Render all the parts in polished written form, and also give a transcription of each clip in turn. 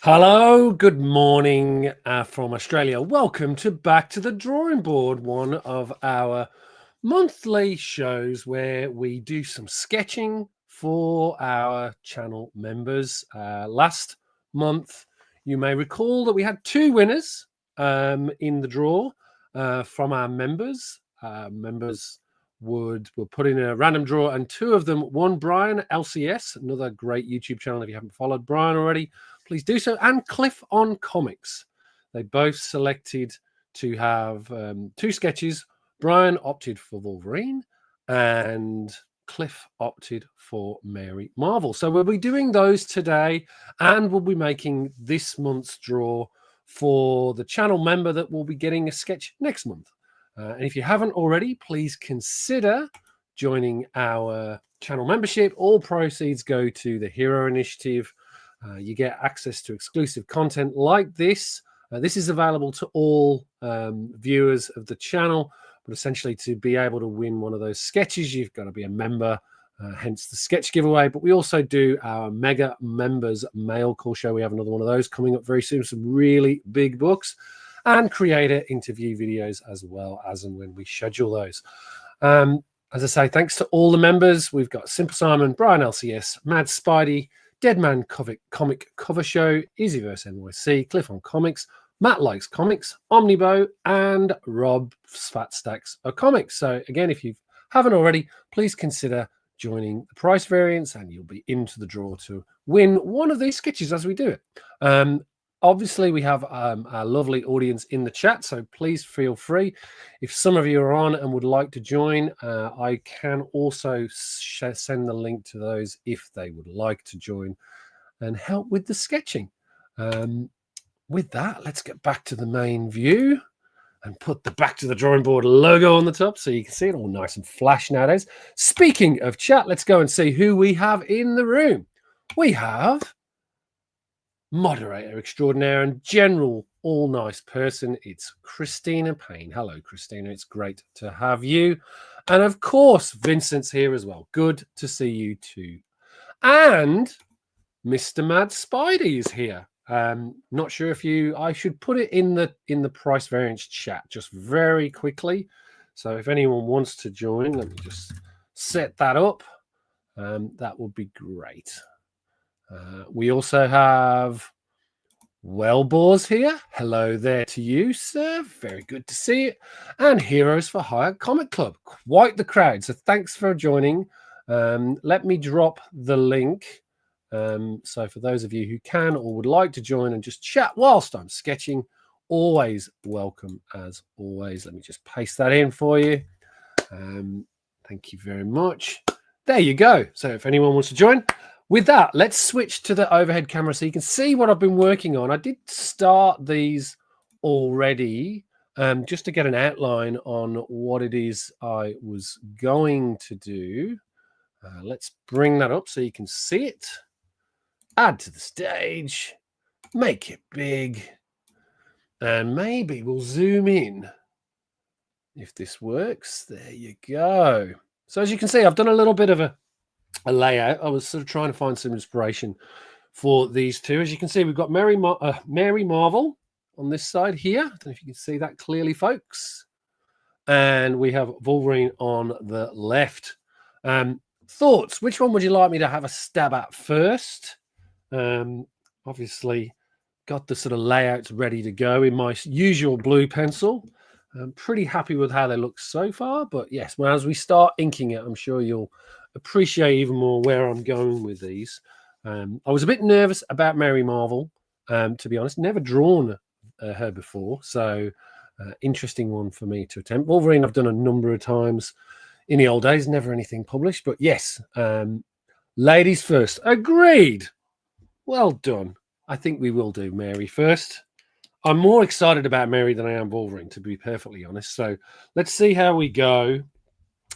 Hello, good morning from Australia. Welcome to Back to the Drawing Board, one of our monthly shows where we do some sketching for our channel members. Last month, you may recall that we had two winners in the draw from our members. Members were put in a random draw, and two of them won. Brian LCS, another great YouTube channel. If you haven't followed Brian already, please do so. And Cliff on Comics. They both selected to have two sketches. Brian opted for Wolverine and Cliff opted for Mary Marvel. So we'll be doing those today, and we'll be making this month's draw for the channel member that will be getting a sketch next month. And if you haven't already, please consider joining our channel membership. All proceeds go to the Hero Initiative. You get access to exclusive content like this. This is available to all viewers of the channel, but essentially to be able to win one of those sketches, you've got to be a member, hence the sketch giveaway. But we also do our Mega Members Mail Call Show. We have another one of those coming up very soon, some really big books, and creator interview videos as well as and when we schedule those. As I say, thanks to all the members. We've got Simple Simon, Brian LCS, Mad Spidey, Deadman Comic Cover Show, Easyverse NYC, Cliff on Comics, Matt Likes Comics, Omnibo, and Rob Fat Stacks of Comics. So again, if you haven't already, please consider joining the price variance and you'll be into the draw to win one of these sketches as we do it. Obviously, we have our lovely audience in the chat, so please feel free. If some of you are on and would like to join, I can also send the link to those if they would like to join and help with the sketching. With that, let's get back to the main view and put the Back to the Drawing Board logo on the top so you can see it all nice and flash nowadays. Speaking of chat, let's go and see who we have in the room. We have moderator extraordinaire and general all nice person. It's Christina Payne. Hello, Christina. It's great to have you. And of course, Vincent's here as well. Good to see you too. And Mr. Mad Spidey is here. Not sure if I should put it in the price variance chat just very quickly. So if anyone wants to join, let me just set that up. That would be great. We also have Wellbores here. Hello there to you, sir. Very good to see you. And Heroes for Hire Comic Club. Quite the crowd. So thanks for joining. Let me drop the link. So for those of you who can or would like to join and just chat whilst I'm sketching, always welcome as always. Let me just paste that in for you. Thank you very much. There you go. So if anyone wants to join, with that, let's switch to the overhead camera so you can see what I've been working on. I did start these already just to get an outline on what it is I was going to do. Let's bring that up so you can see it. Add to the stage, make it big, and maybe we'll zoom in if this works. There you go. So as you can see, I've done a little bit of a layout. I was sort of trying to find some inspiration for these two. As you can see, we've got Mary Marvel on this side here. I don't know if you can see that clearly, folks. And we have Wolverine on the left. Thoughts? Which one would you like me to have a stab at first? Obviously, got the sort of layouts ready to go in my usual blue pencil. I'm pretty happy with how they look so far. But yes, well, as we start inking it, I'm sure you'll appreciate even more where I'm going with these. I was a bit nervous about Mary Marvel, to be honest. Never drawn her before, so interesting one for me to attempt. Wolverine I've done a number of times in the old days, never anything published, but yes, ladies first. Agreed. Well done. I think we will do Mary first. I'm more excited about Mary than I am Wolverine, to be perfectly honest. So let's see how we go,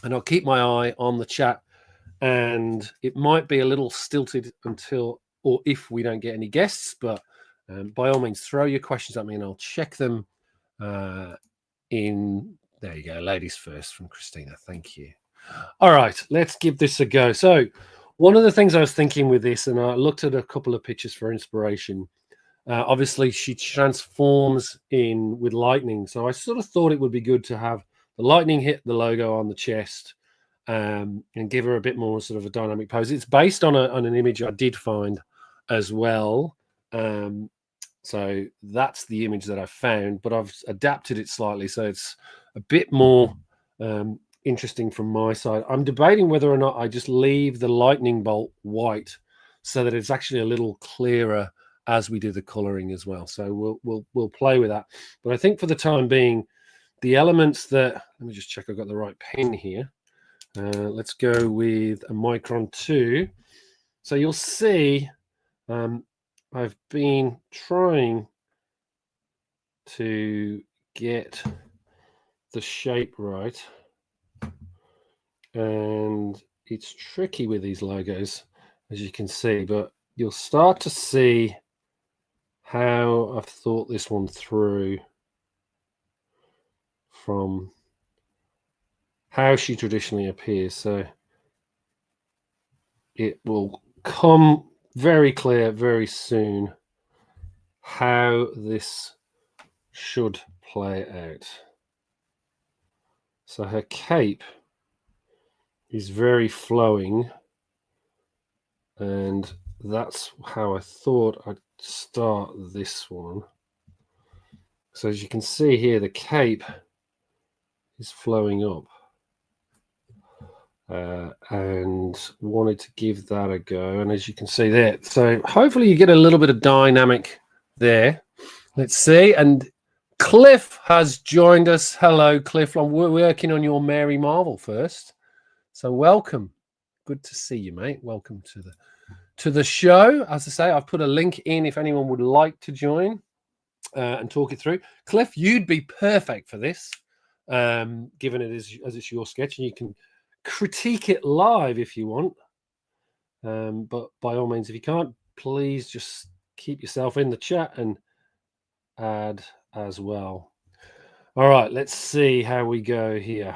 and I'll keep my eye on the chat. And it might be a little stilted until or if we don't get any guests, but by all means, throw your questions at me and I'll check them in. There you go, ladies first from Christina. Thank you. All right, let's give this a go. So one of the things I was thinking with this, and I looked at a couple of pictures for inspiration, Obviously, she transforms in with lightning, so I sort of thought it would be good to have the lightning hit the logo on the chest, and give her a bit more sort of a dynamic pose. It's based on an image I did find as well. So that's the image that I found, but I've adapted it slightly so it's a bit more interesting from my side. I'm debating whether or not I just leave the lightning bolt white so that it's actually a little clearer as we do the coloring as well. So we'll play with that. But I think for the time being, the elements that, let me just check I've got the right pen here. Let's go with a Micron 2. So you'll see I've been trying to get the shape right, and it's tricky with these logos, as you can see, but you'll start to see how I've thought this one through from how she traditionally appears. So it will come very clear very soon how this should play out. So her cape is very flowing, and that's how I thought I'd start this one. So as you can see here, the cape is flowing up, and wanted to give that a go. And as you can see there, so hopefully you get a little bit of dynamic there. Let's see. And Cliff has joined us. Hello, Cliff. We're working on your Mary Marvel first. So welcome. Good to see you, mate. Welcome to the show. As I say, I've put a link in if anyone would like to join and talk it through. Cliff, you'd be perfect for this, given it is as it's your sketch, and you can critique it live if you want. But by all means, if you can't, please just keep yourself in the chat and add as well. All right, let's see how we go here.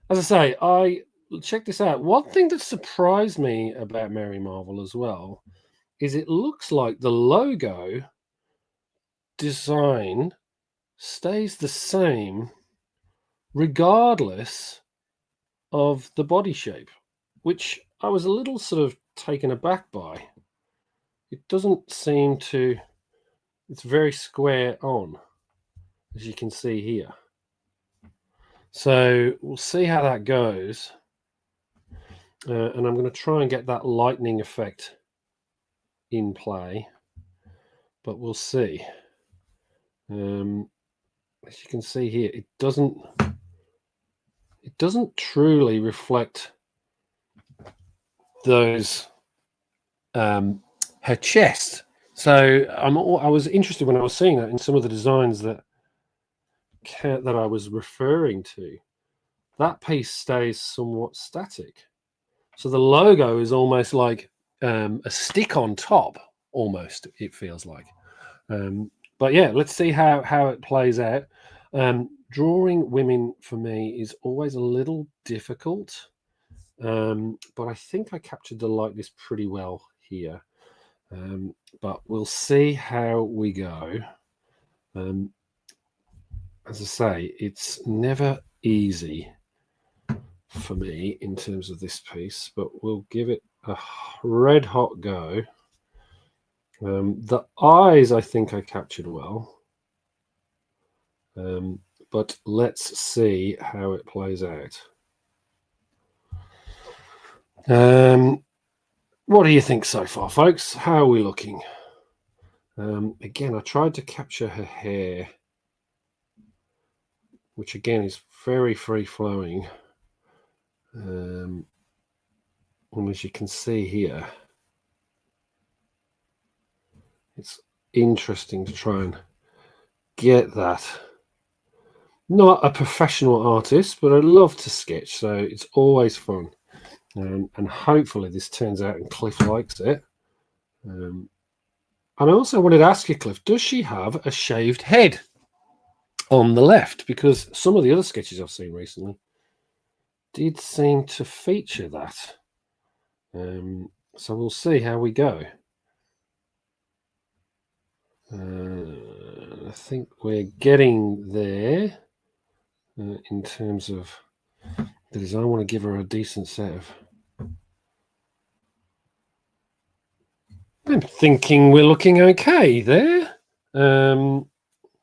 As I say, check this out. One thing that surprised me about Mary Marvel as well is it looks like the logo design stays the same regardless of the body shape, which I was a little sort of taken aback by. It doesn't seem to, it's very square on, as you can see here. So we'll see how that goes. And I'm going to try and get that lightning effect in play, but we'll see. As you can see here, it doesn't truly reflect those her chest. So I was interested when I was seeing that in some of the designs that I was referring to. That piece stays somewhat static. So the logo is almost like a stick on top, almost, it feels like. But yeah, let's see how it plays out. Drawing women for me is always a little difficult, but I think I captured the likeness pretty well here. But we'll see how we go. As I say, it's never easy for me in terms of this piece, but we'll give it a red hot go. The eyes, I think I captured well, but let's see how it plays out. What do you think so far, folks? How are we looking? Again, I tried to capture her hair, which again is very free flowing. And as you can see here, it's interesting to try and get that. Not a professional artist, but I love to sketch, so it's always fun. And hopefully this turns out and Cliff likes it. And I also wanted to ask you, Cliff, does she have a shaved head on the left? Because some of the other sketches I've seen recently did seem to feature that. So we'll see how we go. I think we're getting there in terms of the design. I want to give her a decent set of. I'm thinking we're looking okay there.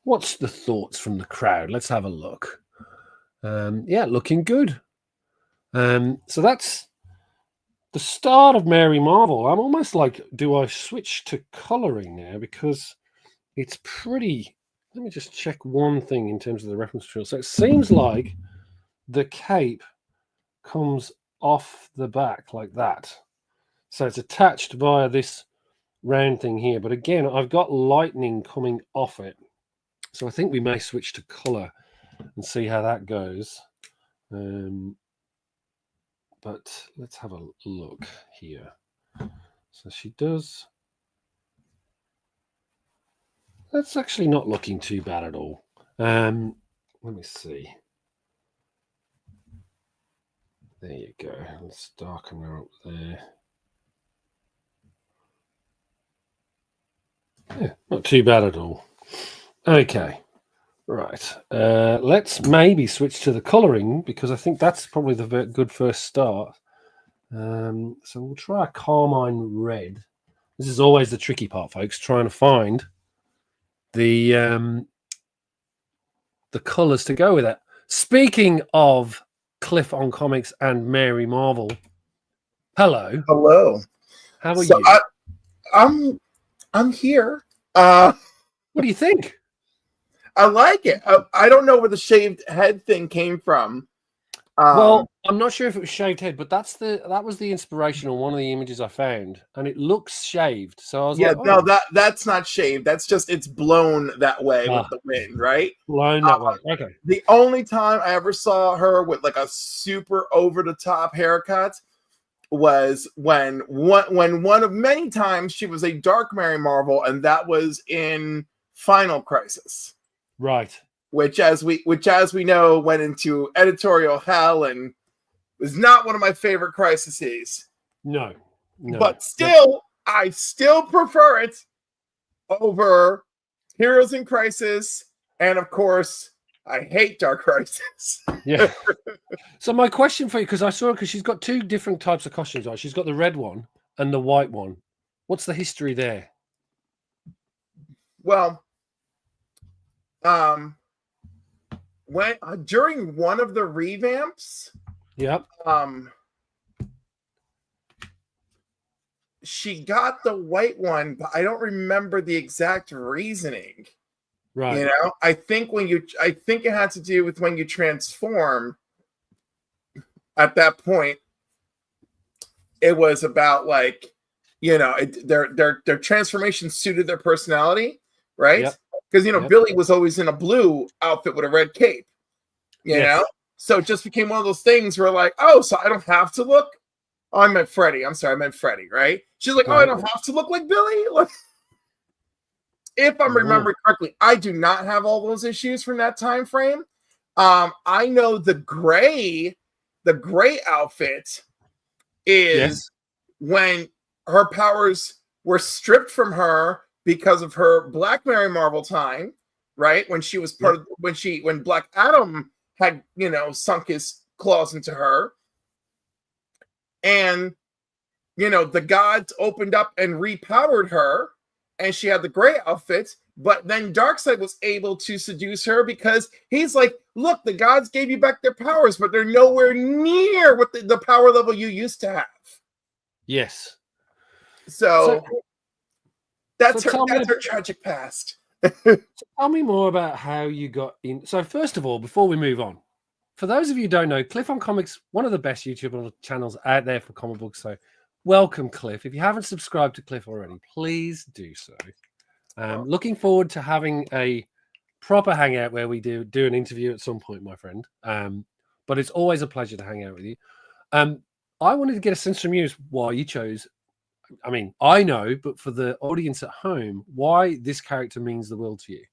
What's the thoughts from the crowd? Let's have a look. Yeah, looking good. So that's the start of Mary Marvel. I'm almost like, do I switch to colouring now? Because it's pretty. Let me just check one thing in terms of the reference material. So it seems like the cape comes off the back like that. So it's attached via this round thing here. But again, I've got lightning coming off it. So I think we may switch to colour and see how that goes. But let's have a look here. So she does. That's actually not looking too bad at all. Let me see. There you go. Let's darken her up there. Yeah, not too bad at all. Okay. Right. Let's maybe switch to the colouring because I think that's probably the good first start. So we'll try a carmine red. This is always the tricky part, folks, trying to find the colours to go with it. Speaking of Cliff on Comics and Mary Marvel, hello. How are you? I'm here. What do you think? I like it. I don't know where the shaved head thing came from. Well, I'm not sure if it was shaved head, but that was the inspiration on one of the images I found, and it looks shaved. So I was like, no, that's not shaved. That's just it's blown that way with the wind, right? Blown that way. Okay. The only time I ever saw her with like a super over the top haircut was when one of many times she was a dark Mary Marvel, and that was in Final Crisis. Right. Which as we know went into editorial hell and was not one of my favorite crises. No. But still, I still prefer it over Heroes in Crisis, and of course, I hate Dark Crisis. Yeah. So my question for you, because I saw her, because she's got two different types of costumes, right? She's got the red one and the white one. What's the history there? Well, when during one of the revamps, yep, she got the white one, but I don't remember the exact reasoning. Right. You know, I think it had to do with when you transform. At that point, it was about like, you know, their transformation suited their personality, right? Because Billy was always in a blue outfit with a red cape, you know, so it just became one of those things where like, oh, so I don't have to look. Oh, I meant Freddie. I'm sorry, I meant Freddie, right? She's like, oh, I don't have to look like Billy. Like, if I'm remembering correctly, I do not have all those issues from that time frame. I know the gray outfit is when her powers were stripped from her because of her Black Mary Marvel time, right? When she was part of when Black Adam had, you know, sunk his claws into her. And, you know, the gods opened up and repowered her, and she had the gray outfit. But then Darkseid was able to seduce her because he's like, look, the gods gave you back their powers, but they're nowhere near what the power level you used to have. Yes. So that's her tragic past. Tell me more about how you got in. So first of all, before we move on, for those of you who don't know, Cliff on Comics, one of the best YouTube channels out there for comic books. So welcome, Cliff. If you haven't subscribed to Cliff already, please do so. Looking forward to having a proper hangout where we do an interview at some point, my friend. But it's always a pleasure to hang out with you. I wanted to get a sense from you as why you chose. I mean, I know, but for the audience at home, why this character means the world to you.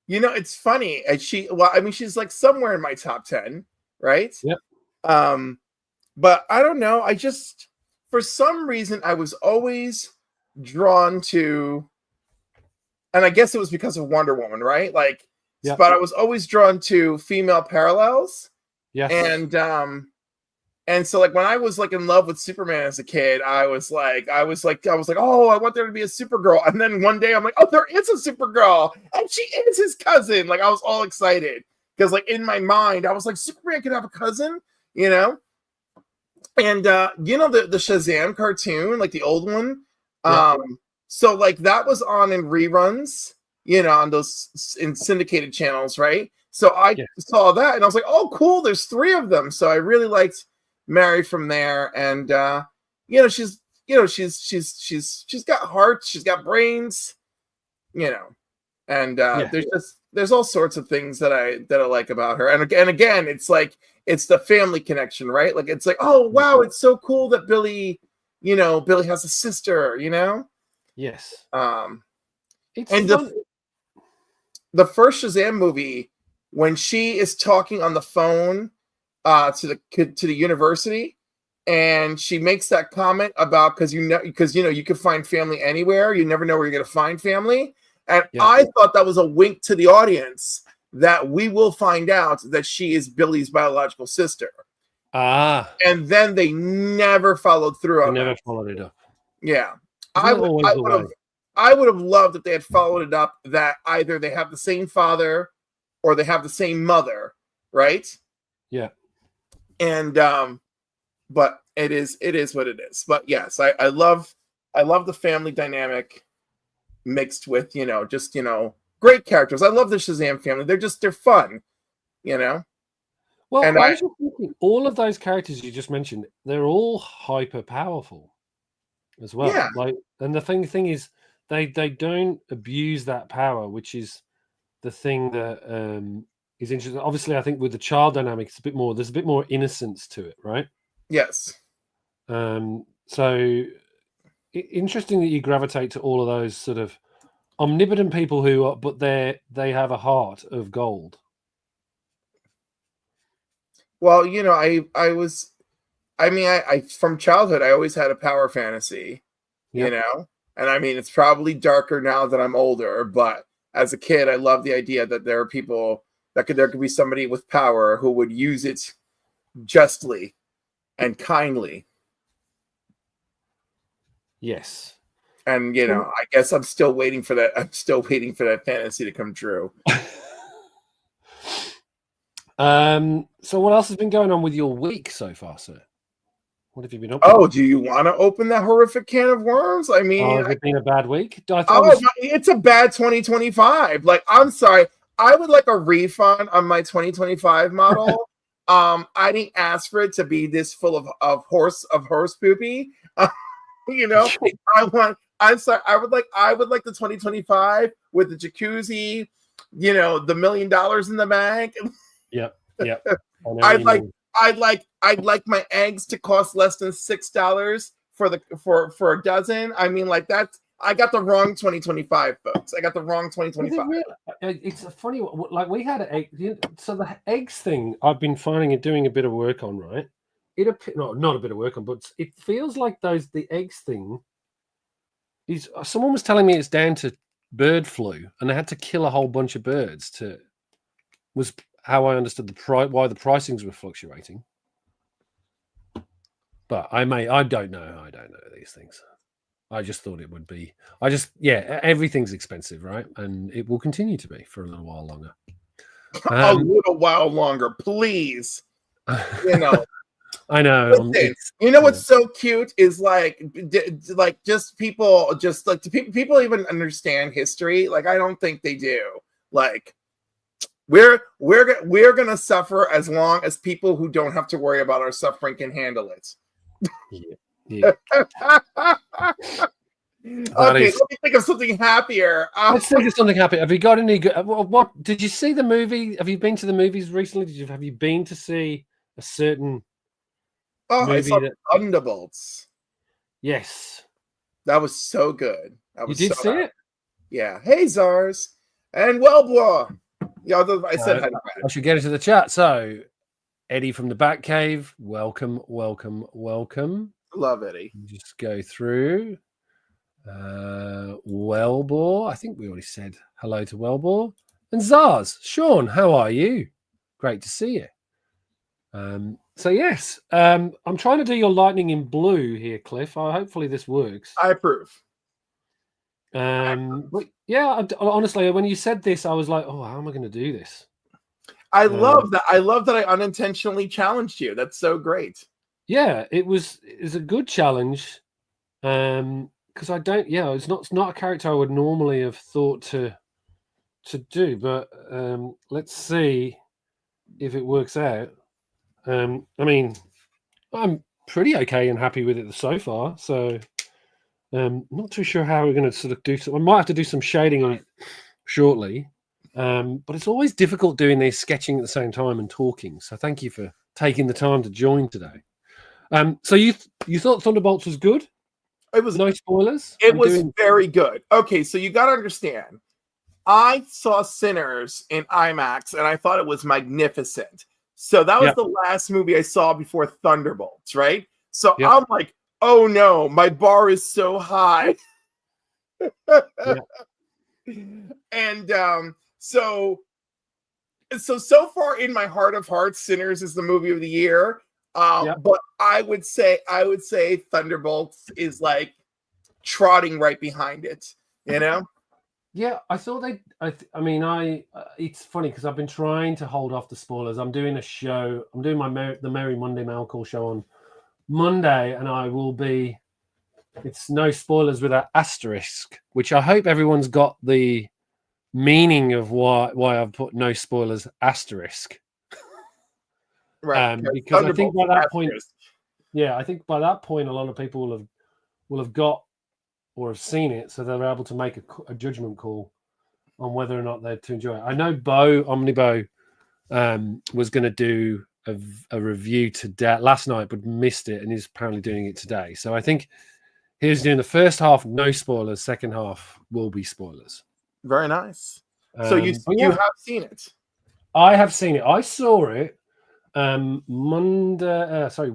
You know, it's funny. She's like somewhere in my top 10, right? Yep. But I don't know. I just, for some reason, I was always drawn to and I guess it was because of Wonder Woman, right? Like, Yeah. but I was always drawn to female parallels, Yes. and so like when I was like in love with Superman as a kid, I was like, oh, I want there to be a Supergirl. And then one day I'm like, oh, there is a Supergirl, and she is his cousin. Like I was all excited because like in my mind, I was like, Superman could have a cousin, you know? And you know the Shazam cartoon, like the old one. Yeah. So like that was on in reruns, you know, on those in syndicated channels, right? So I saw that and I was like, oh, cool, there's 3 of them. So I really liked Mary from there. And you know, she's got heart, she's got brains, you know, and there's all sorts of things that I like about her. And again, it's like it's the family connection, right? Like it's like, oh wow, it's so cool that Billy has a sister, you know? Yes. It's and the first Shazam movie, when she is talking on the phone to the university, and she makes that comment about because you can find family anywhere, you never know where you're going to find family, and I thought that was a wink to the audience that we will find out that she is Billy's biological sister. And then they never followed through on that. Never followed it up. Yeah. I would have loved if they had followed it up that either they have the same father or they have the same mother, right? Yeah. And but it is what it is. But yes, I love the family dynamic mixed with, great characters. I love the Shazam family. They're fun, you know? Well, and I was just thinking, all of those characters you just mentioned, they're all hyper powerful as well. Yeah. Like, and the thing is, they don't abuse that power, which is the thing that is interesting. Obviously, I think with the child dynamic, there's a bit more innocence to it, right? Yes. So interesting that you gravitate to all of those sort of omnipotent people but they have a heart of gold. Well, I from childhood, I always had a power fantasy, you know, and I mean, it's probably darker now that I'm older, but as a kid, I love the idea that there are people there could be somebody with power who would use it justly and kindly. Yes. And, I guess I'm still waiting for that. I'm still waiting for that fantasy to come true. So what else has been going on with your week so far, sir? What have you been up to? Oh, do you want to open that horrific can of worms? I mean, has it been a bad week? It's a bad 2025. Like, I'm sorry. I would like a refund on my 2025 model. I didn't ask for it to be this full of horse poopy. I'm sorry. I would like the 2025 with the jacuzzi, the $1 million in the bank. Yep. I'd like my eggs to cost less than $6 for a dozen. I mean, like that's I got the wrong 2025, folks. I got the wrong 2025. It's a funny one. Like we had so the eggs thing. I've been finding it doing a bit of work on, right? Not a bit of work on, but it feels like the eggs thing is. Someone was telling me it's down to bird flu, and they had to kill a whole bunch of birds was how I understood why the pricings were fluctuating. But I don't know. I don't know these things. I just thought it would be. Everything's expensive, right? And it will continue to be for a little while longer. A little while longer, please. I know. Listen, what's so cute is just people people even understand history. Like I don't think they do. Like we're gonna suffer as long as people who don't have to worry about our suffering can handle it. Yeah. Okay, let me think of something happier. Let's think of something happy. Have you got any good? What did you see the movie? Have you been to the movies recently? Have you been to see a certain? I saw Thunderbolts. Yes, that was so good. You did see it? Yeah. Hey, Zars and Wellblower. Yeah, I said hi. I should get into the chat. So, Eddie from the Batcave, welcome. Love Eddie. Just go through. Wellbore. I think we already said hello to Wellbore. And Zars. Sean, how are you? Great to see you. So yes, I'm trying to do your lightning in blue here, Cliff. Hopefully this works. I approve. But yeah, honestly, when you said this, I was like, oh, how am I going to do this? I love that. I love that I unintentionally challenged you. That's so great. Yeah, it was a good challenge. Because I don't, yeah, it's not a character I would normally have thought to do, but let's see if it works out. I mean, I'm pretty okay and happy with it so far. So, not too sure how we're going to sort of do. I might have to do some shading on it shortly. But it's always difficult doing this sketching at the same time and talking. So, thank you for taking the time to join today. So you thought Thunderbolts was good? It was no spoilers. It was very good. Okay, so you got to understand. I saw Sinners in IMAX and I thought it was magnificent. So that was the last movie I saw before Thunderbolts, right? So I'm like, oh no, my bar is so high. And so far in my heart of hearts, Sinners is the movie of the year. But I would say Thunderbolts is like trotting right behind it, you know? Yeah, I thought it's funny because I've been trying to hold off the spoilers. I'm doing a show. I'm doing the Merry Monday Mail show on Monday, and I will be. It's no spoilers with an asterisk, which I hope everyone's got the meaning of why I've put no spoilers asterisk. Right, because I think by that point, I think by that point, a lot of people will have got or have seen it, so they're able to make a judgment call on whether or not they're to enjoy it. I know Omnibo was going to do a review last night, but missed it, and he's apparently doing it today. So I think he's doing the first half, no spoilers. Second half will be spoilers. Very nice. So you have seen it? I have seen it. I saw it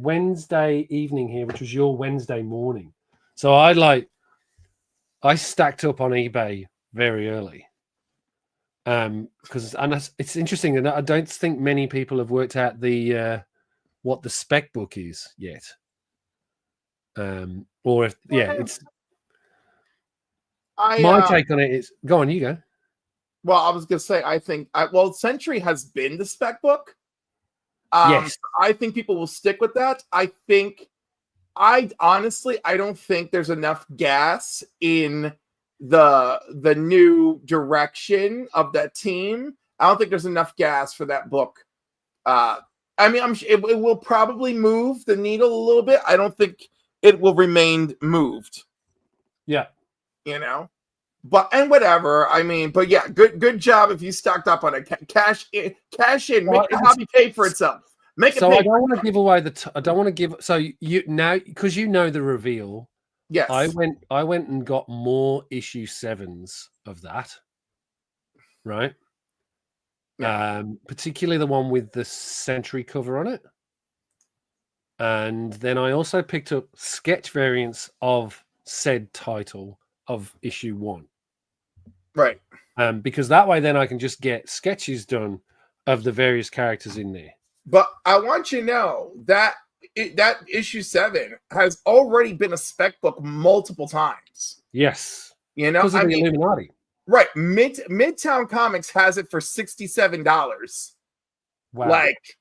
Wednesday evening here, which was your Wednesday morning. So I stacked up on eBay very early. Because it's interesting, and I don't think many people have worked out what the spec book is yet. Or if it's my take on it is go on, you go. Well, I was gonna say I think Century has been the spec book. Yes, I think people will stick with that. I honestly don't think there's enough gas in the new direction of that team. I don't think there's enough gas for that book. I mean, it will probably move the needle a little bit. I don't think it will remain moved. Yeah, you know. And whatever. I mean, but yeah, good job if you stocked up on it. Cash in, make the hobby pay for itself. Make it. So I don't want to give away I don't want to give. So you now, because you know the reveal. Yes, I went and got more issue 7s of that. Right. Yeah. Particularly the one with the Century cover on it. And then I also picked up sketch variants of said title of issue 1. Right. Because that way then I can just get sketches done of the various characters in there. But I want you to know that that issue 7 has already been a spec book multiple times. Yes. You know, because of the Illuminati. Right. Midtown Comics has it for $67. Wow. Like,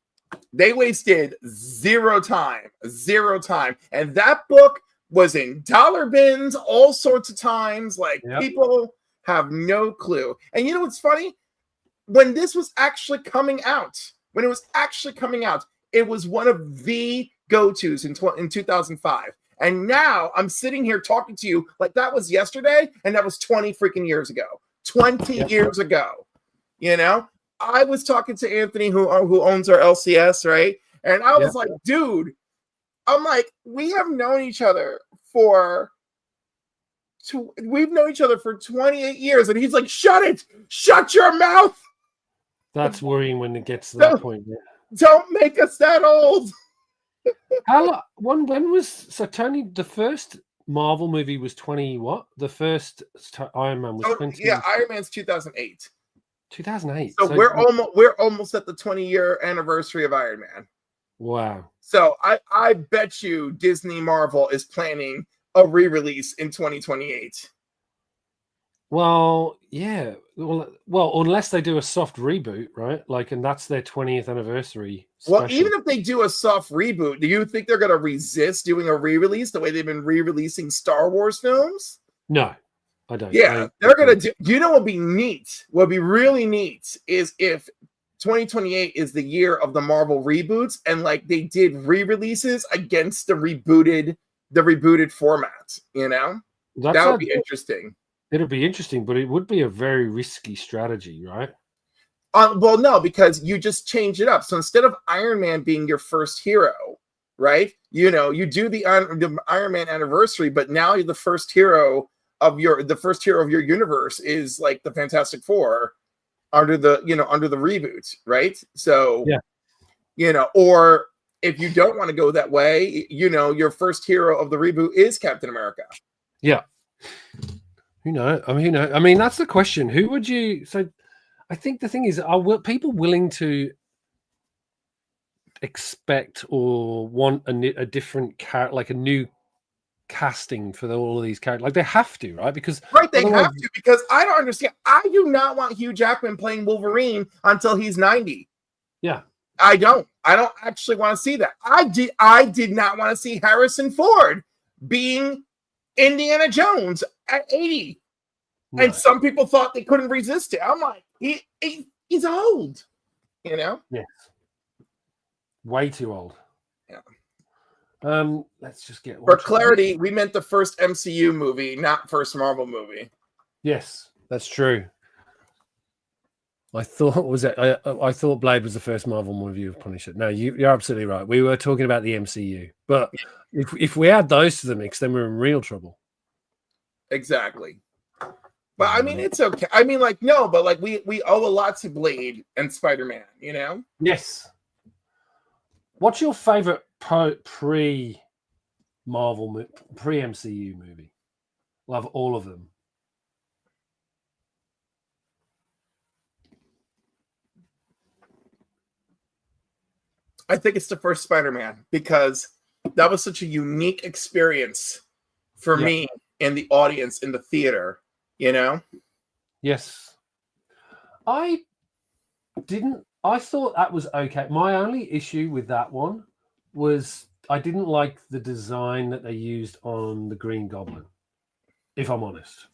they wasted zero time. And that book was in dollar bins all sorts of times. Like, people have no clue. And you know what's funny? When this was actually coming out, it was one of the go-tos in 2005. And now I'm sitting here talking to you like that was yesterday, and that was 20 freaking years ago. 20 years ago. You know? I was talking to Anthony, who owns our LCS, right? And I was like, dude, I'm like, we have known each other for 28 years. And he's like, shut your mouth. That's worrying when it gets to that point. Yeah. Don't make us that old. When was Tony, the first Marvel movie was 20 what? The first Iron Man was 20. Yeah, Iron Man's 2008. 2008. So we're almost at the 20-year anniversary of Iron Man. Wow. So I bet you Disney Marvel is planning a re-release in 2028. Well, yeah. Well, unless they do a soft reboot, right? Like, and that's their 20th anniversary special. Well, even if they do a soft reboot, do you think they're going to resist doing a re-release the way they've been re-releasing Star Wars films? No, I don't. Yeah, they're going to do. You know what would be neat? What would be really neat is if 2028 is the year of the Marvel reboots, and like they did re-releases against the rebooted format. You know, that would be interesting. It'll be interesting, but it would be a very risky strategy, right? Well, no, because you just change it up. So instead of Iron Man being your first hero, right? You know, you do the Iron Man anniversary, but now you're the first hero of your universe is like the Fantastic Four under the reboot, right? So yeah, you know, or if you don't want to go that way, you know, your first hero of the reboot is Captain America. Yeah. Who knows? I mean, that's the question. Who would you? So, I think the thing is, are people willing to expect or want a different character, like a new casting for all of these characters? Like they have to, right? Because they have to. Because I don't understand. I do not want Hugh Jackman playing Wolverine until he's 90. Yeah, I don't actually want to see that. I did not want to see Harrison Ford being Indiana Jones at 80. No. And some people thought they couldn't resist it. I'm like, he's old, you know? Yes. Way too old. Yeah. Let's just get for clarity, we meant the first MCU movie, not first Marvel movie. Yes, that's true. I thought I thought Blade was the first Marvel movie of Punisher. No, you're absolutely right. We were talking about the MCU, but if we add those to the mix, then we're in real trouble. Exactly. But I mean, it's okay. I mean, like, no, but like we owe a lot to Blade and Spider-Man, you know? Yes. What's your favorite pre-Marvel, pre-MCU movie? Love all of them. I think it's the first Spider-Man because that was such a unique experience for me and the audience in the theater, you know? Yes. I thought that was okay. My only issue with that one was I didn't like the design that they used on the Green Goblin, if I'm honest.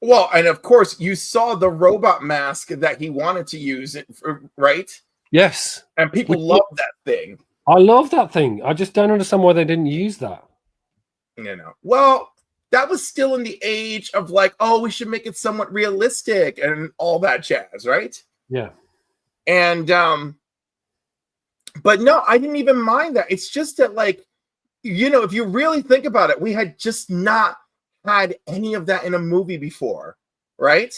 Well, and of course, you saw the robot mask that he wanted to use, right? Yes. And people love that thing. I love that thing. I just don't understand why they didn't use that. You know, well, that was still in the age of like, oh, we should make it somewhat realistic and all that jazz, right? Yeah. And but no, I didn't even mind that. It's just that, like, you know, if you really think about it, we had just not had any of that in a movie before, right?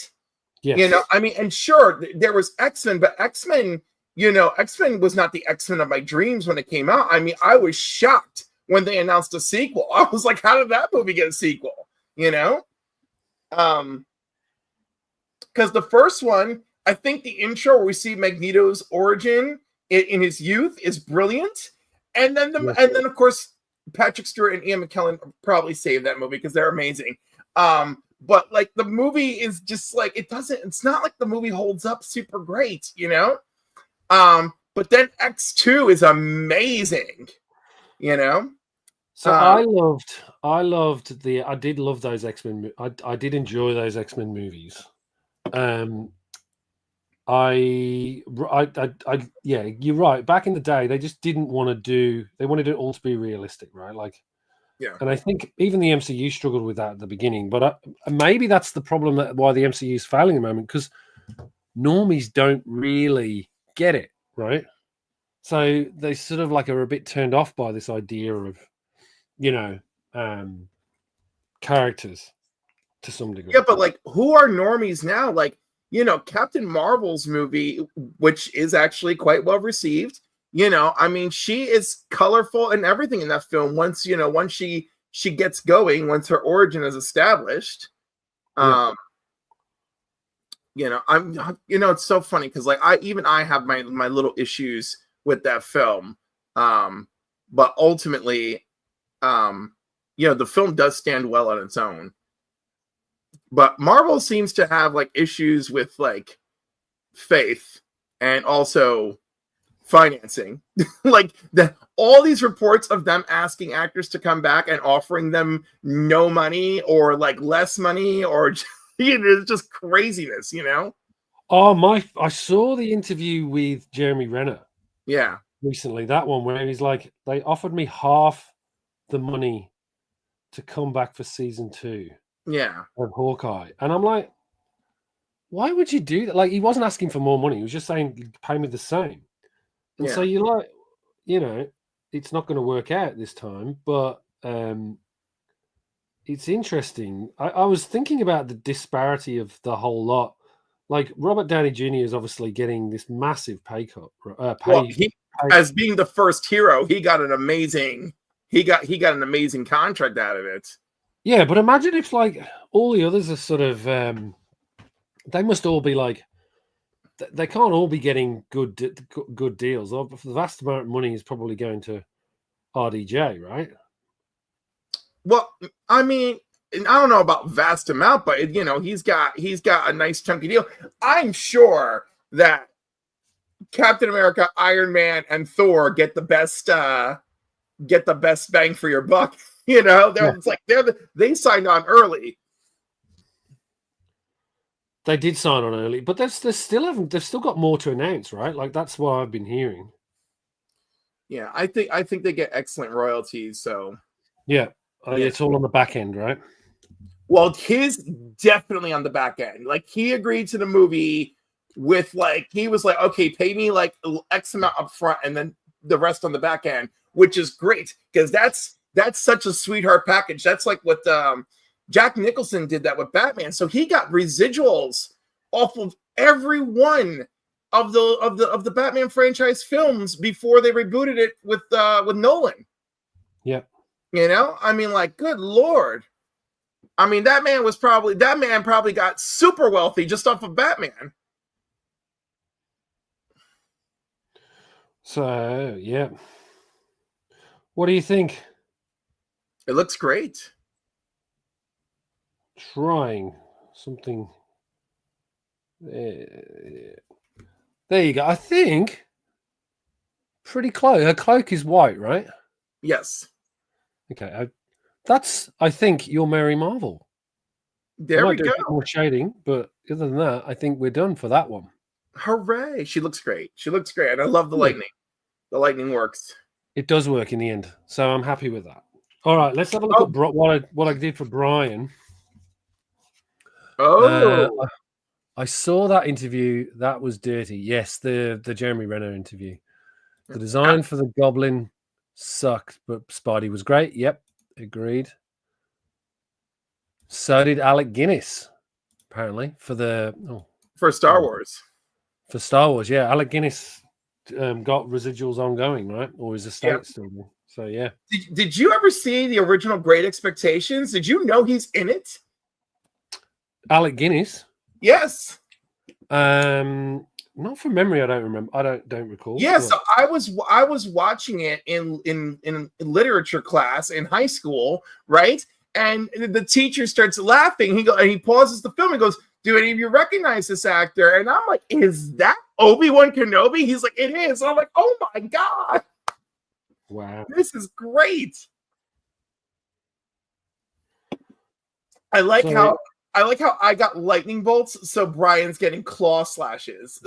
Yes. You know, I mean, and sure, there was X-Men, but X-Men, you know, X-Men was not the X-Men of my dreams when it came out. I mean, I was shocked when they announced a sequel. I was like, how did that movie get a sequel? You know? Because the first one, I think the intro where we see Magneto's origin in his youth is brilliant. And then of course, Patrick Stewart and Ian McKellen probably saved that movie because they're amazing. But like the movie is just like, it's not like the movie holds up super great, you know? But then X2 is amazing, you know? So I did love those X-Men. I did enjoy those X-Men movies. Yeah, you're right. Back in the day, they just didn't want to they wanted it all to be realistic, right? Like, yeah. And I think even the MCU struggled with that at the beginning, but maybe that's the problem why the MCU is failing at the moment, because normies don't really get it, right? So they sort of like are a bit turned off by this idea of, you know, characters to some degree. Yeah, but like, who are normies now? Like, you know, Captain Marvel's movie, which is actually quite well received. You know, I mean, she is colorful and everything in that film. Once she she gets going, once her origin is established. Yeah. You know, it's so funny because like I have my little issues with that film. But ultimately, the film does stand well on its own. But Marvel seems to have like issues with like faith and also financing. Like all these reports of them asking actors to come back and offering them no money or like less money or it's just craziness, I saw the interview with Jeremy Renner. Yeah. Recently, that one where he's like, they offered me half the money to come back for season 2 Yeah. of Hawkeye. And I'm like, why would you do that? Like, he wasn't asking for more money. He was just saying, pay me the same. And so Yeah. you're like, it's not going to work out this time. But it's interesting. I was thinking about the disparity of the whole lot. Like, Robert Downey Jr. is obviously getting this massive pay cut. Well, as being the first hero, he got an amazing contract out of it. Yeah, but imagine if like all the others are sort of they must all be like they can't all be getting good deals. The vast amount of money is probably going to RDJ, right? Well, I mean, I don't know about vast amount, but he's got a nice chunky deal. I'm sure that Captain America, Iron Man, and Thor get the best bang for your buck. It's like they signed on early. They did sign on early, but they've still got more to announce, right? Like that's what I've been hearing. Yeah, I think they get excellent royalties. So yeah, it's all on the back end, right? Well, his definitely on the back end. Like he agreed to the movie with like he was like, okay, pay me like X amount up front and then the rest on the back end, which is great because that's such a sweetheart package. That's like what Jack Nicholson did that with Batman. So he got residuals off of every one of the Batman franchise films before they rebooted it with Nolan. Yeah. I mean, like, good Lord. I mean, that man probably got super wealthy just off of Batman. So, yeah. What do you think? It looks great. Trying something. There you go. I think pretty close. Her cloak is white, right? Yes. Okay. That's, I think, your Mary Marvel. There we go. A bit more shading, but other than that, I think we're done for that one. Hooray. She looks great. And I love the lightning. The lightning works. It does work in the end. So I'm happy with that. All right. Let's have a look at what I did for Brian. I saw that interview. That was dirty. Yes, the Jeremy Renner interview. The design for the Goblin sucked, but Spidey was great. Yep, agreed. So did Alec Guinness, apparently, for Star Wars. For Star Wars, yeah. Alec Guinness got residuals ongoing, right? Or his estate still. So, yeah. Did you ever see the original Great Expectations? Did you know he's in it? Alec Guinness? Yes. Not from memory. I don't remember. I don't recall. Yeah, so I was watching it in literature class in high school, right? And the teacher starts laughing. He pauses the film and goes, "Do any of you recognize this actor?" And I'm like, "Is that Obi-Wan Kenobi?" He's like, "It is." And I'm like, "Oh my god! Wow, this is great." I like how I got lightning bolts, so Brian's getting claw slashes.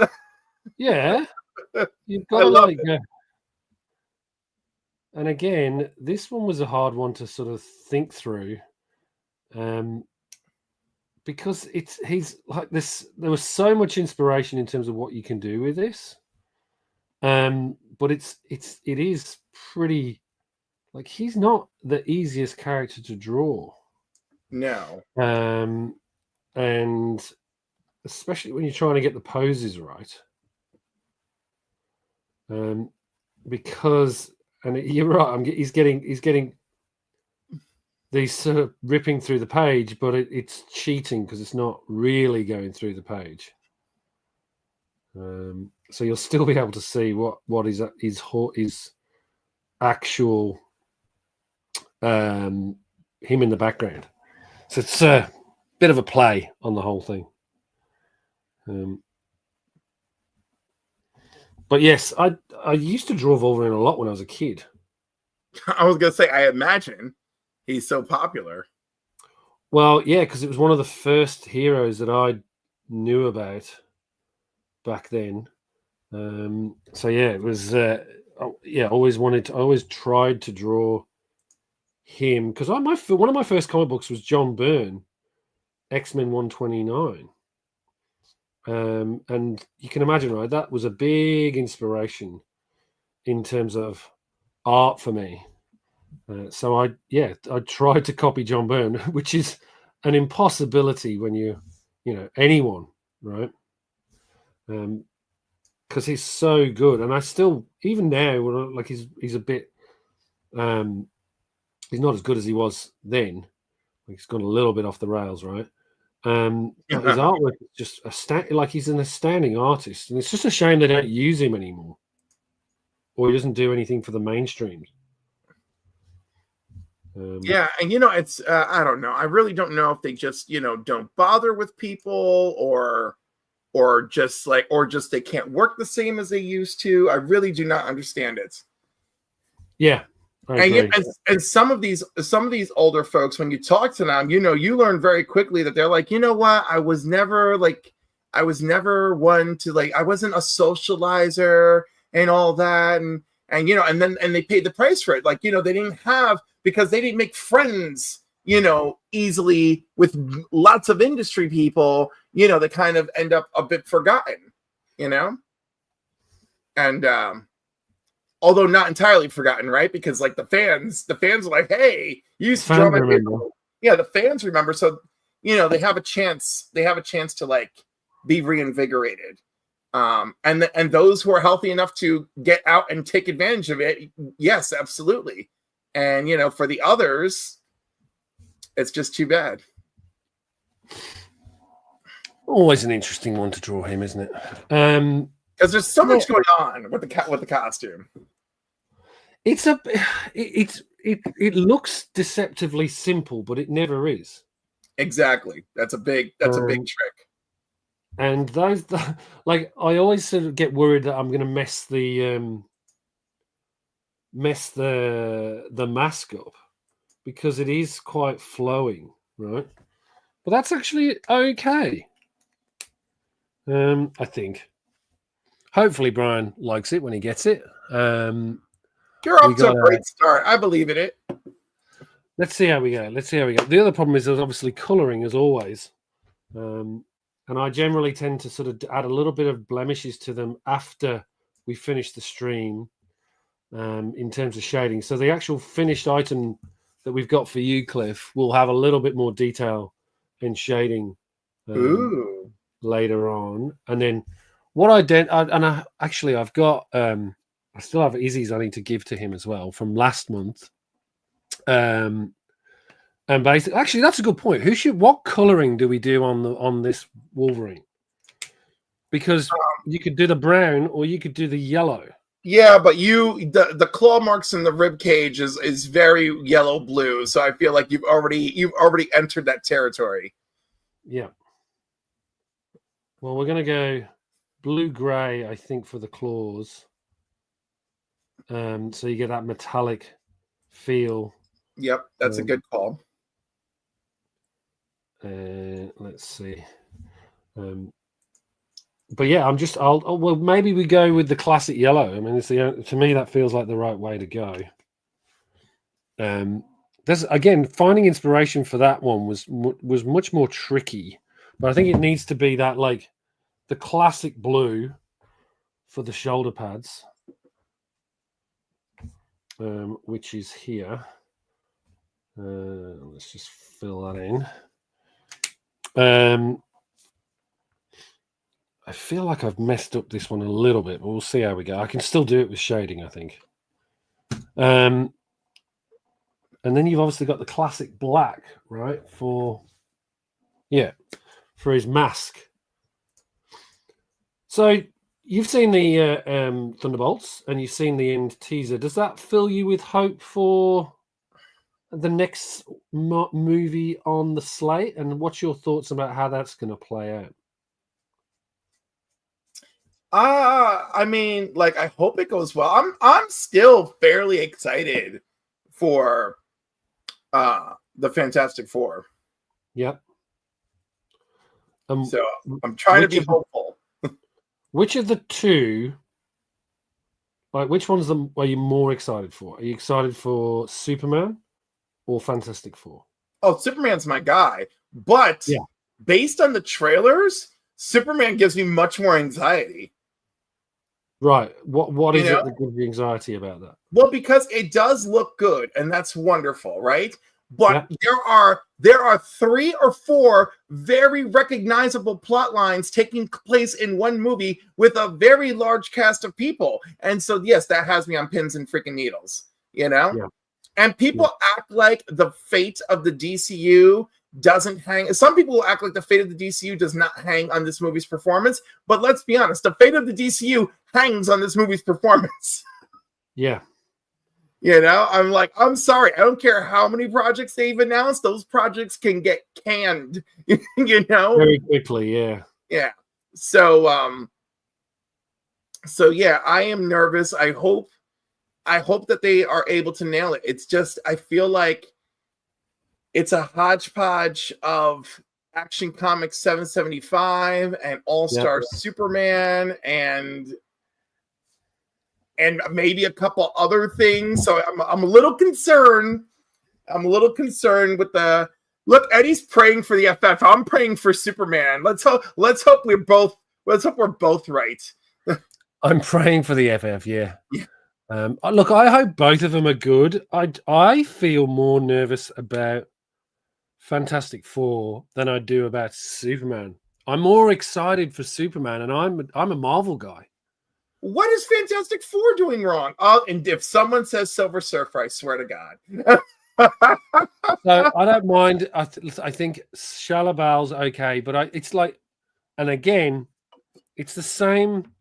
Yeah, you've got to like go. And again, this one was a hard one to sort of think through, because he's like this. There was so much inspiration in terms of what you can do with this, but it is pretty. Like he's not the easiest character to draw. No. And especially when you're trying to get the poses right. Because, and you're right, he's getting these sort of ripping through the page, but it's cheating because it's not really going through the page. So you'll still be able to see what is his actual him in the background. So it's a bit of a play on the whole thing. But yes, I used to draw Wolverine a lot when I was a kid. I was gonna say, I imagine he's so popular. Well, yeah, because it was one of the first heroes that I knew about back then. So yeah, it was. I always tried to draw him because one of my first comic books was John Byrne, X-Men 129. And you can imagine, right? That was a big inspiration in terms of art for me. So I tried to copy John Byrne, which is an impossibility when anyone, right? Because he's so good, and I still, even now, like he's a bit, he's not as good as he was then. He's gone a little bit off the rails, right? But his artwork is just like he's an astounding artist, and it's just a shame they don't use him anymore, or he doesn't do anything for the mainstream. Yeah, and it's I don't know. I really don't know if they just don't bother with people, or just they can't work the same as they used to. I really do not understand it. Yeah. And some of these older folks, when you talk to them, you learn very quickly that they're like, you know what, I was never one to I wasn't a socializer and all that, and they paid the price for it. They didn't have, because they didn't make friends, easily with lots of industry people, that kind of end up a bit forgotten, and although not entirely forgotten, right? Because the fans are like, hey, you used to draw my paper. Yeah, the fans remember. So, they have a chance to be reinvigorated. And those who are healthy enough to get out and take advantage of it, yes, absolutely. And for the others, it's just too bad. Always an interesting one to draw him, isn't it? Because there's so much going on with the costume. It looks deceptively simple, but it never is. Exactly. That's a big trick. And those, I always sort of get worried that I'm going to mess the mask up, because it is quite flowing, right? But that's actually okay. I think. Hopefully Brian likes it when he gets it. You're up to a great start. I believe in it. Let's see how we go. The other problem is there's obviously colouring, as always. And I generally tend to sort of add a little bit of blemishes to them after we finish the stream, in terms of shading. So the actual finished item that we've got for you, Cliff, will have a little bit more detail and shading later on. And then what I've got, I still have Izzy's I need to give to him as well from last month. And basically, actually, that's a good point. What colouring do we do on this Wolverine? Because you could do the brown or you could do the yellow. Yeah, but the claw marks in the rib cage is very yellow blue, so I feel like you've already entered that territory. Yeah. Well, we're gonna go blue gray, I think, for the claws. So you get that metallic feel. Yep, that's a good call. Let's see. But yeah, well, maybe we go with the classic yellow. I mean, to me that feels like the right way to go. There's, again, finding inspiration for that one was much more tricky, but I think it needs to be that the classic blue for the shoulder pads, which is here. Let's just fill that in. I feel like I've messed up this one a little bit, but we'll see how we go. I can still do it with shading, I think. And then you've obviously got the classic black, right? For his mask. So you've seen the Thunderbolts and you've seen the end teaser. Does that fill you with hope for the next movie on the slate? And what's your thoughts about how that's going to play out? I mean, like, I hope it goes well. I'm still fairly excited for the Fantastic Four. Yep. So I'm trying to be hopeful. Which of the two, like, which ones are you more excited for? Are you excited for Superman or Fantastic Four? Oh, Superman's my guy, but based on the trailers, Superman gives me much more anxiety. Right. What is it that gives you anxiety about that? Well, because it does look good, and that's wonderful, right? But there are 3 or 4 very recognizable plot lines taking place in one movie with a very large cast of people. And so, yes, that has me on pins and freaking needles, you know? Yeah. And people act like the fate of the DCU doesn't hang. Some people will act like the fate of the DCU does not hang on this movie's performance. But let's be honest, the fate of the DCU hangs on this movie's performance. Yeah. You know, I'm like, I'm sorry. I don't care how many projects they've announced. Those projects can get canned, you know? Very quickly, yeah. Yeah. So yeah, I am nervous. I hope that they are able to nail it. It's just, I feel like it's a hodgepodge of Action Comics 775 and All-Star Superman and maybe a couple other things. So I'm a little concerned. I'm a little concerned with the look. Eddie's praying for the FF. I'm praying for Superman. Let's hope we're both right. I'm praying for the FF. Yeah. Look, I hope both of them are good. I feel more nervous about Fantastic Four than I do about Superman. I'm more excited for Superman, and I'm a Marvel guy. What is Fantastic Four doing wrong? And if someone says Silver Surfer, I swear to God. So I don't mind. I think Shia LaBeouf's okay, but it's like, and again, it's the same.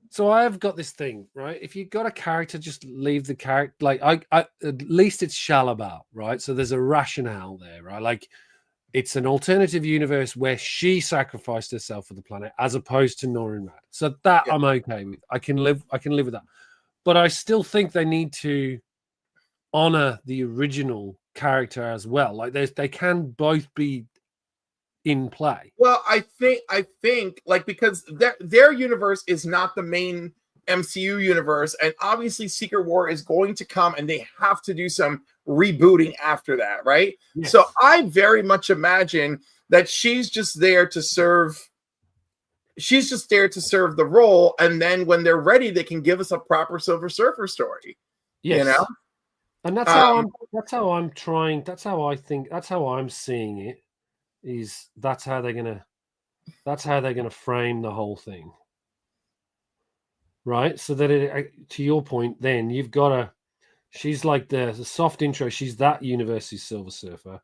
So I've got this thing, right? If you've got a character, just leave the character. Like at least it's Shia LaBeouf, right? So there's a rationale there, right? Like it's an alternative universe where she sacrificed herself for the planet, as opposed to Norrin Radd. So that I'm okay with. I can live with that. But I still think they need to honor the original character as well. Like they can both be in play. Well, I think like, because their universe is not the main MCU universe, and obviously Secret War is going to come, and they have to do some rebooting after that, right? Yes. So I very much imagine that she's just there to serve. She's just there to serve the role, and then when they're ready, they can give us a proper Silver Surfer story. Yes. You know, and that's how I'm trying. That's how I think. That's how I'm seeing it. That's how they're gonna frame the whole thing, right? So that to your point, then you've got she's like the soft intro. She's that universe's Silver Surfer,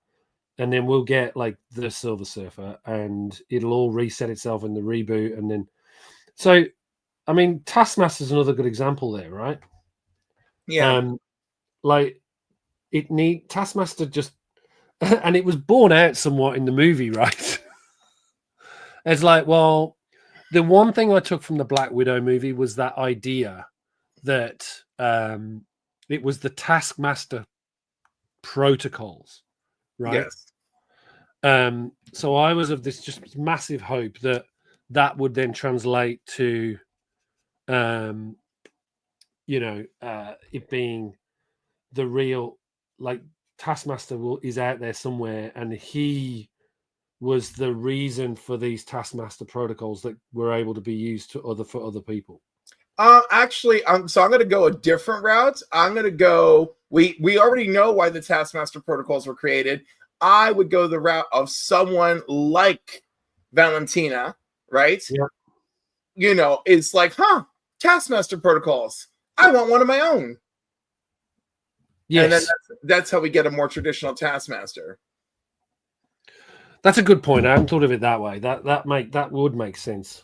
and then we'll get like the Silver Surfer, and it'll all reset itself in the reboot, and then so, I mean, Taskmaster's another good example there, right? Yeah, like Taskmaster just. And it was borne out somewhat in the movie, right? It's like, well, the one thing I took from the Black Widow movie was that idea that it was the Taskmaster protocols, right? Yes. So I was of this just massive hope that would then translate to, it being the real, like, Taskmaster is out there somewhere, and he was the reason for these Taskmaster protocols that were able to be used for other people. Actually, so I'm going to go a different route. I'm going to go. We already know why the Taskmaster protocols were created. I would go the route of someone like Valentina, right? Yeah. You know, it's like, Taskmaster protocols. I want one of my own. And then Yes, that's how we get a more traditional Taskmaster. that's a good point. I hadn't thought of it that way. That would make sense.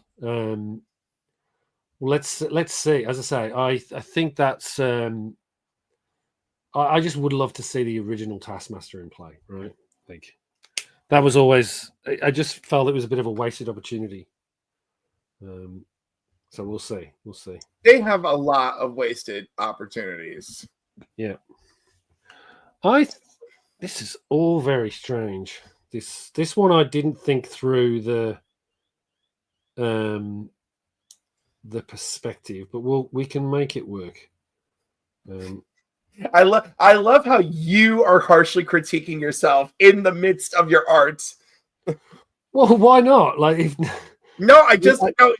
Let's see. As I say, I think that's. I just would love to see the original Taskmaster in play. Right, like that was always. I just felt it was a bit of a wasted opportunity. So we'll see. We'll see. They have a lot of wasted opportunities. Yeah. This is all very strange. This one I didn't think through the perspective, but we can make it work. I love how you are harshly critiquing yourself in the midst of your art. Well, why not? Like if No, I just no.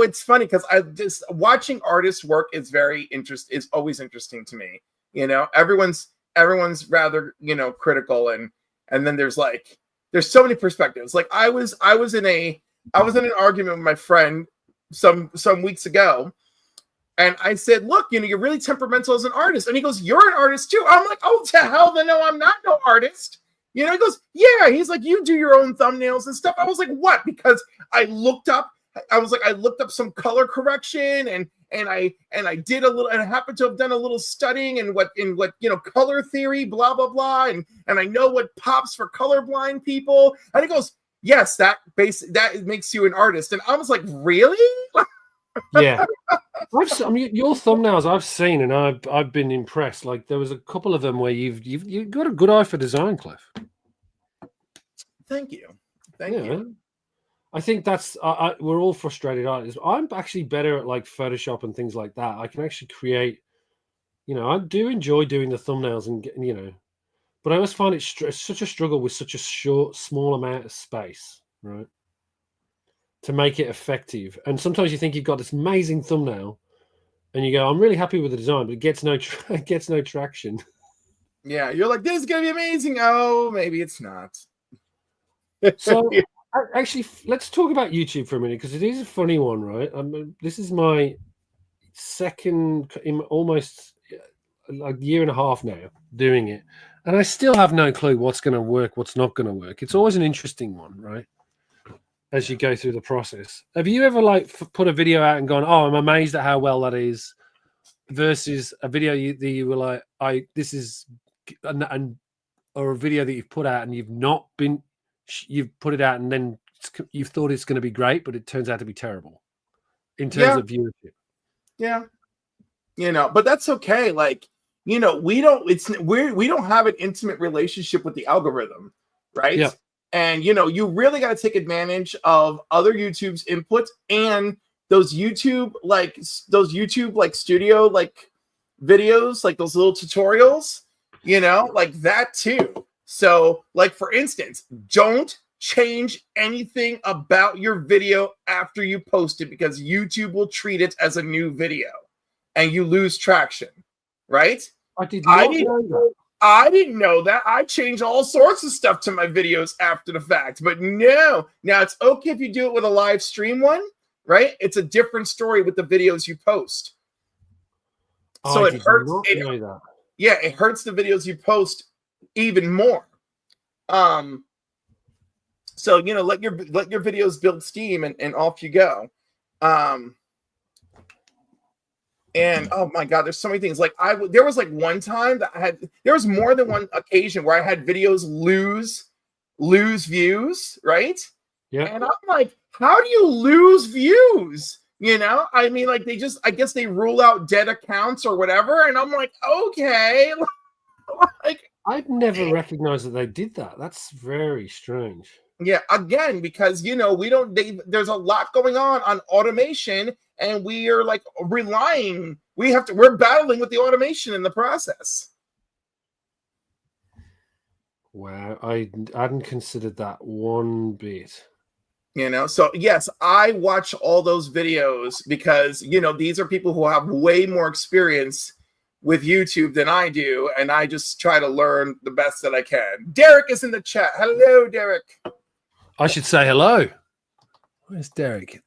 It's funny because I just watching artists work is always interesting to me. You know, everyone's rather critical, and then there's so many perspectives. Like I was in an argument with my friend some weeks ago, and I said, look, you're really temperamental as an artist, and he goes, you're an artist too. I'm like, oh, to hell, no, I'm not no artist. He goes, yeah. He's like, you do your own thumbnails and stuff. I was like, what? Because I looked up some color correction and I did a little, and I happened to have done a little studying in what color theory, blah, blah, blah. And I know what pops for colorblind people. And he goes, yes, that makes you an artist. And I was like, really? Yeah. I mean, your thumbnails I've seen and I've been impressed. Like there was a couple of them where you've got a good eye for design, Cliff. Thank you. Thank you. I think that's we're all frustrated artists. I'm actually better at like Photoshop and things like that. I can actually create. I do enjoy doing the thumbnails and but I always find it's such a struggle with such a small amount of space, right? To make it effective. And sometimes you think you've got this amazing thumbnail and you go, I'm really happy with the design, but it gets no traction. Yeah, you're like, this is gonna be amazing. Oh, maybe it's not. So actually, let's talk about YouTube for a minute because it is a funny one, right? This is my second, almost a year and a half now doing it, and I still have no clue what's going to work, what's not going to work. It's always an interesting one, right? As you go through the process, have you ever put a video out and gone, "Oh, I'm amazed at how well that is," versus a video that you were like, this is," or a video that you've put out and you've put it out and then you've thought it's going to be great, but it turns out to be terrible in terms of viewership. Yeah, but that's okay. Like, we don't have an intimate relationship with the algorithm, right? Yeah. And you really got to take advantage of other YouTube's inputs and those YouTube studio videos, like those little tutorials, like that too. So, like for instance, don't change anything about your video after you post it because YouTube will treat it as a new video and you lose traction, right? I didn't know that. I didn't know that. I changed all sorts of stuff to my videos after the fact, but no. Now it's okay if you do it with a live stream one, right? It's a different story with the videos you post. So it hurts. Yeah, it hurts the videos you post even more. So let your videos build steam and off you go. And oh my God, there's so many things. Like there was one time that there was more than one occasion where I had videos lose views, right? Yeah. And I'm like, how do you lose views? I mean, like I guess they rule out dead accounts or whatever. And I'm like, okay. Like I'd never recognized that they did that. That's very strange. Yeah, again, because there's a lot going on automation, and we are we're battling with the automation in the process. Wow, I hadn't considered that one bit. So yes, I watch all those videos because these are people who have way more experience with YouTube than I do, and I just try to learn the best that I can. Derek is in the chat. Hello, Derek. I should say hello. Where's Derek?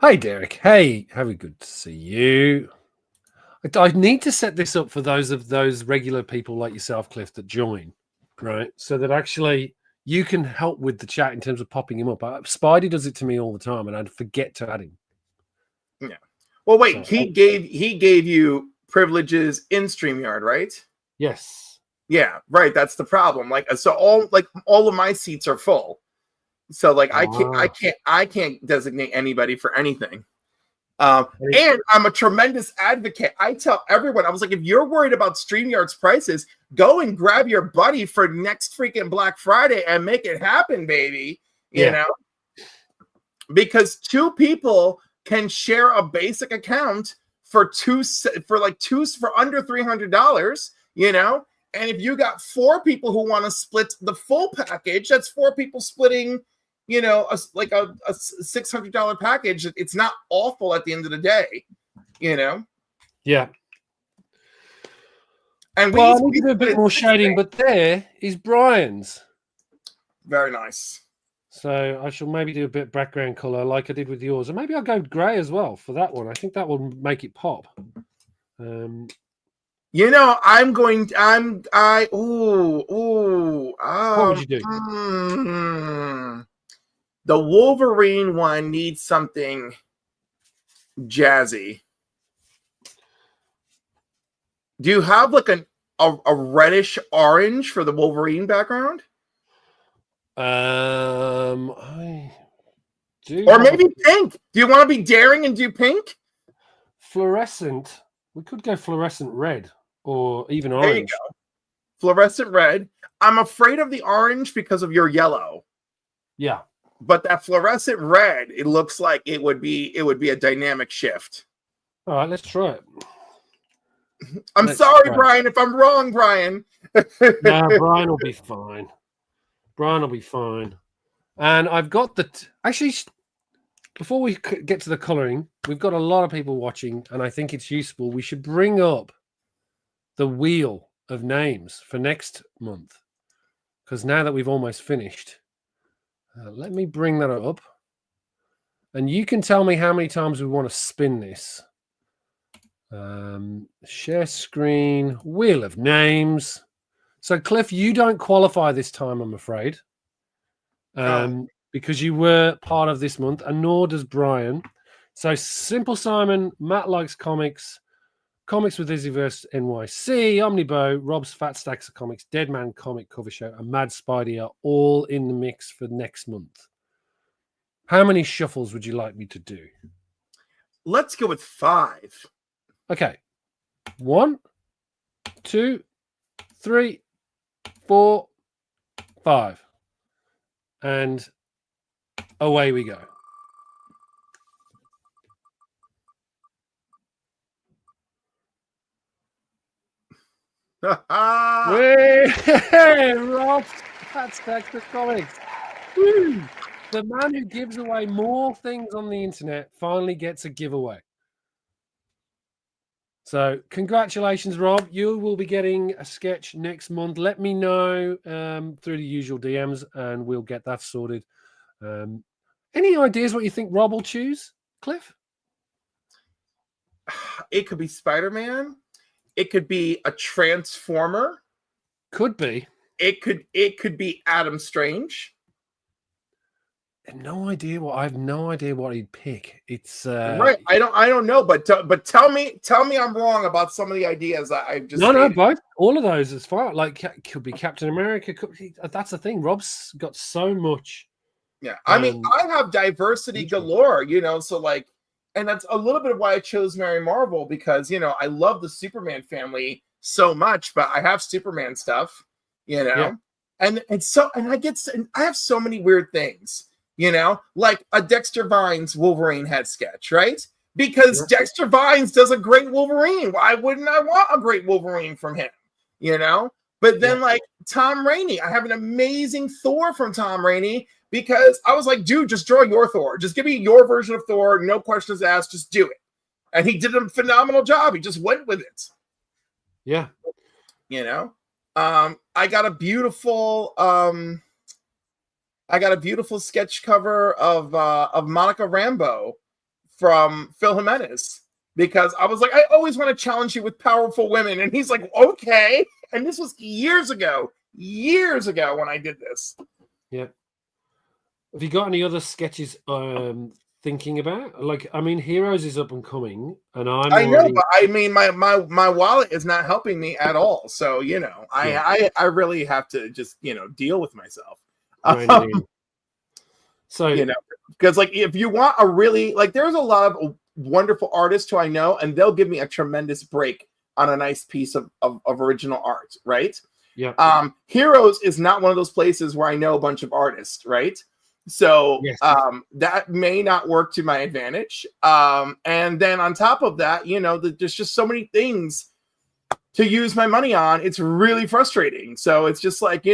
Hey, Derek. Hey, very good to see you. I need to set this up for those regular people like yourself, Cliff, that join, right? So that actually you can help with the chat in terms of popping him up. Spidey does it to me all the time, and I'd forget to add him. Yeah. Well, wait. So, He gave you privileges in StreamYard, right? yes. Yeah. Right. That's the problem. Like, so all of my seats are full. So like I can't designate anybody for anything. And I'm a tremendous advocate. I tell everyone, I was like, if you're worried about StreamYard's prices, go and grab your buddy for next freaking Black Friday and make it happen, baby. You know, because two people can share a basic account for under $300, you know. And if you got four people who want to split the full package, that's four people splitting, you know, a $600 package. It's not awful at the end of the day, you know. Yeah. And I need to do a bit more shading, but there is Brian's. Very nice. So I shall maybe do a bit background color like I did with yours, and maybe I'll go grey as well for that one. I think that will make it pop. You know, what would you do? The Wolverine one needs something jazzy. Do you have like a reddish orange for the Wolverine background? I do. Or maybe pink. Do you want to be daring and do pink? Fluorescent. We could go fluorescent red or even orange. There you go. Fluorescent red. I'm afraid of the orange because of your yellow. Yeah. But that fluorescent red, it looks like it would be a dynamic shift. All right, let's try it. Let's sorry, Brian, if I'm wrong, Brian. No, Brian will be fine. Brian will be fine. And I've got actually, before we get to the coloring, we've got a lot of people watching, and I think it's useful. We should bring up the wheel of names for next month, because now that we've almost finished, let me bring that up, and you can tell me how many times we want to spin this. Share screen, wheel of names. So, Cliff, you don't qualify this time, I'm afraid, because you were part of this month, and nor does Brian. So, Simple Simon, Matt Likes Comics, Comics with Izzyverse NYC, Omnibo, Rob's Fat Stacks of Comics, Dead Man Comic Cover Show, and Mad Spidey are all in the mix for next month. How many shuffles would you like me to do? Let's go with 5. Okay. 1, 2, 3, 4, 5. And away we go. Hey, Rob, that's Dexter Comics. Woo. The man who gives away more things on the internet finally gets a giveaway. So congratulations, Rob. You will be getting a sketch next month. Let me know through the usual DMs, and we'll get that sorted. Any ideas what you think Rob will choose, Cliff? It could be Spider-Man. It could be a Transformer. Could be. It could be Adam Strange. I have no idea what he'd pick. It's right. I don't know, but tell me I'm wrong about some of the ideas I've just no, both, all of those is fine. Like, could be Captain America. That's the thing. Rob's got so much. Yeah, I mean, I have diversity galore, you know. So like, and that's a little bit of why I chose Mary Marvel, because you know I love the Superman family so much, but I have Superman stuff, you know, and I have so many weird things. You know, like a Dexter Vines Wolverine head sketch, right? Because Dexter Vines does a great Wolverine. Why wouldn't I want a great Wolverine from him? You know? But then, like, Tom Rainey, I have an amazing Thor from Tom Rainey, because I was like, dude, just draw your Thor. Just give me your version of Thor. No questions asked. Just do it. And he did a phenomenal job. He just went with it. Yeah. You know? I got a beautiful sketch cover of Monica Rambeau from Phil Jimenez, because I was like, I always want to challenge you with powerful women. And he's like, okay. And this was years ago when I did this. Yeah. Have you got any other sketches thinking about? Like, I mean, Heroes is up and coming, and I know, but I mean, my wallet is not helping me at all. So, I really have to just, deal with myself. So, because like, if you want a really, like, there's a lot of wonderful artists who I know, and they'll give me a tremendous break on a nice piece of original art. Right. Yeah. Heroes is not one of those places where I know a bunch of artists. Right. So yes. That may not work to my advantage. And then on top of that, there's just so many things to use my money on. It's really frustrating. So it's just like,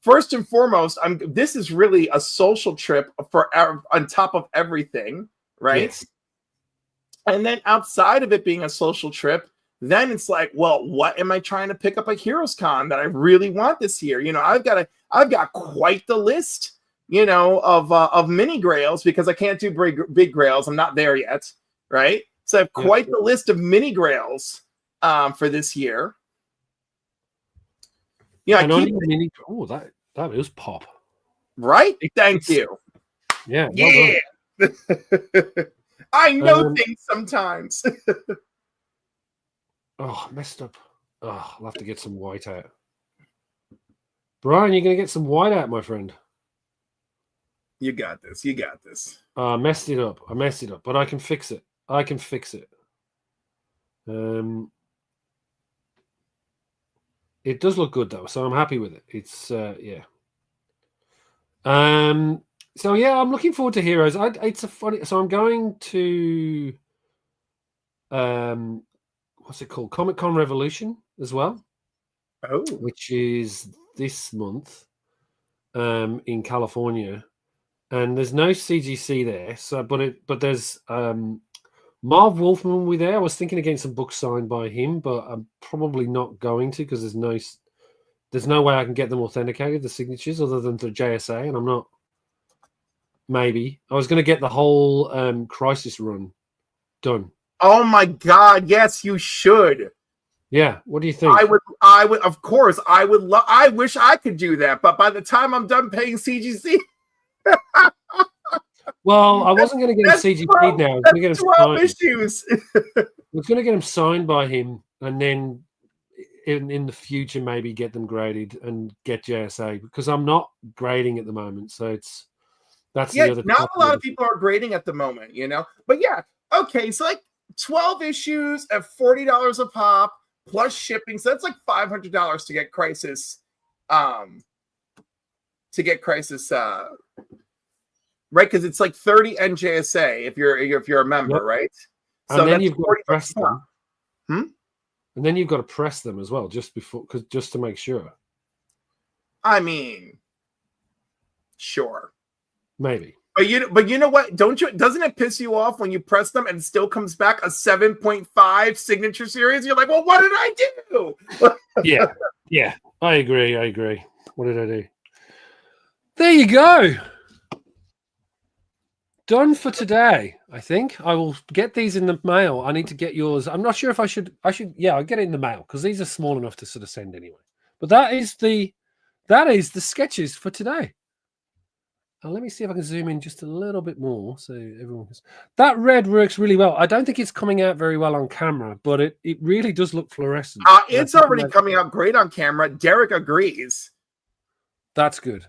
first and foremost, this is really a social trip on top of everything, right? Yes. And then outside of it being a social trip, then it's like, well, what am I trying to pick up at Heroes Con that I really want this year? I've got quite the list, of mini grails, because I can't do big grails. I'm not there yet, right? So I have quite the list of mini grails for this year. Yeah, that is pop, right? Thank you. Yeah, yeah. I know things sometimes. Messed up. I'll have to get some white out. Brian, you're gonna get some white out, my friend. You got this. I messed it up, but I can fix it. It does look good though, so I'm happy with it. It's yeah. So yeah, I'm looking forward to Heroes. It's a funny. So I'm going to what's it called? Comic-Con Revolution as well. Oh, which is this month in California, and there's no CGC there. So, but there's Marv Wolfman will be there. I was thinking of getting some books signed by him, but I'm probably not going to because there's no way I can get them authenticated, the signatures, other than through JSA, and I'm not. Maybe I was going to get the whole Crisis run done. Oh my God! Yes, you should. Yeah, what do you think? I would, of course, I would I wish I could do that, but by the time I'm done paying CGC, well, I wasn't going to get him CGC'd now. I was going to get him 12 issues. I was going to get him signed by him, and then in the future maybe get them graded and get JSA, because I'm not grading at the moment, so that's the other. Not a lot of people are grading at the moment, But yeah, okay, so like 12 issues at $40 a pop. Plus shipping, so that's like $500 to get Crisis, right? Because it's like 30 NJSA if you're a member, right? So and then you've got to press them. And then you've got to press them as well, just to make sure. I mean, sure, maybe. But you know what? Doesn't it piss you off when you press them and it still comes back a 7.5 signature series? You're like, well, what did I do? Yeah. I agree. What did I do? There you go. Done for today. I think I will get these in the mail. I need to get yours. I'm not sure if I should. Yeah, I'll get it in the mail because these are small enough to sort of send anyway. But that is the sketches for today. Let me see if I can zoom in just a little bit more so everyone can. That red works really well. I don't think it's coming out very well on camera, but it really does look fluorescent. It's already coming out great on camera. Derek agrees. That's good.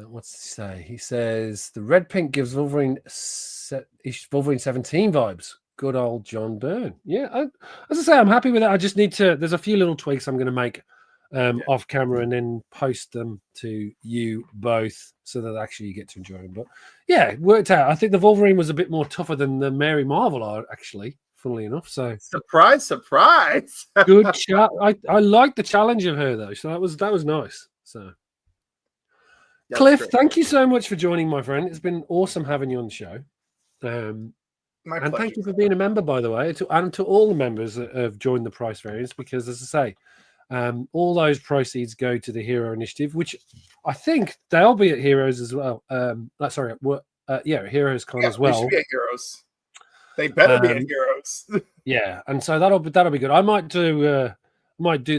What's he say? He says the red pink gives Wolverine 17 vibes. Good old John Byrne. Yeah, as I say, I'm happy with that. I just need to. There's a few little tweaks I'm going to make off camera and then post them to you both so that actually you get to enjoy them. But yeah, it worked out. I think the Wolverine was a bit more tougher than the Mary Marvel are, actually, funnily enough. So surprise. Good chat. I like the challenge of her though, so that was nice. So that's Cliff, great. Thank you so much for joining, my friend. It's been awesome having you on the show. And thank you for being a member, by the way, and to all the members that have joined the price variance, because as I say, all those proceeds go to the Hero Initiative, which I think they'll be at Heroes as well. At Heroes Con as well. We should be at Heroes. They better be in Heroes. Yeah, and so that'll be good. I might do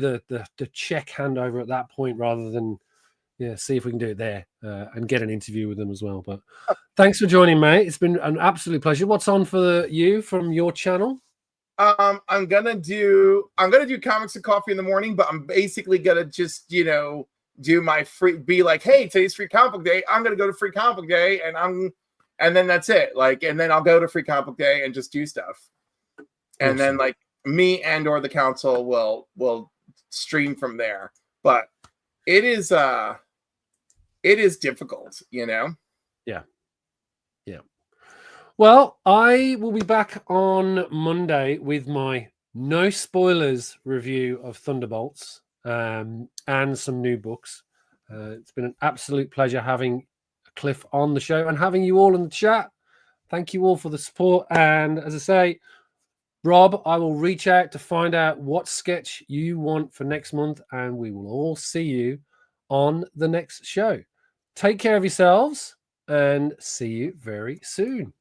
the check handover at that point rather than see if we can do it there and get an interview with them as well. But thanks for joining, mate. It's been an absolute pleasure. What's on for you from your channel? I'm gonna do comics and coffee in the morning, but I'm basically gonna just do my be like, hey, today's free comic book day. I'm gonna go to free comic book day, and then that's it. Like, and then I'll go to free comic book day and just do stuff. And awesome. Then like me and or the council will stream from there. But it is difficult, Yeah. Well, I will be back on Monday with my no spoilers review of Thunderbolts and some new books. It's been an absolute pleasure having Cliff on the show and having you all in the chat. Thank you all for the support. And as I say, Rob, I will reach out to find out what sketch you want for next month, and we will all see you on the next show. Take care of yourselves and see you very soon.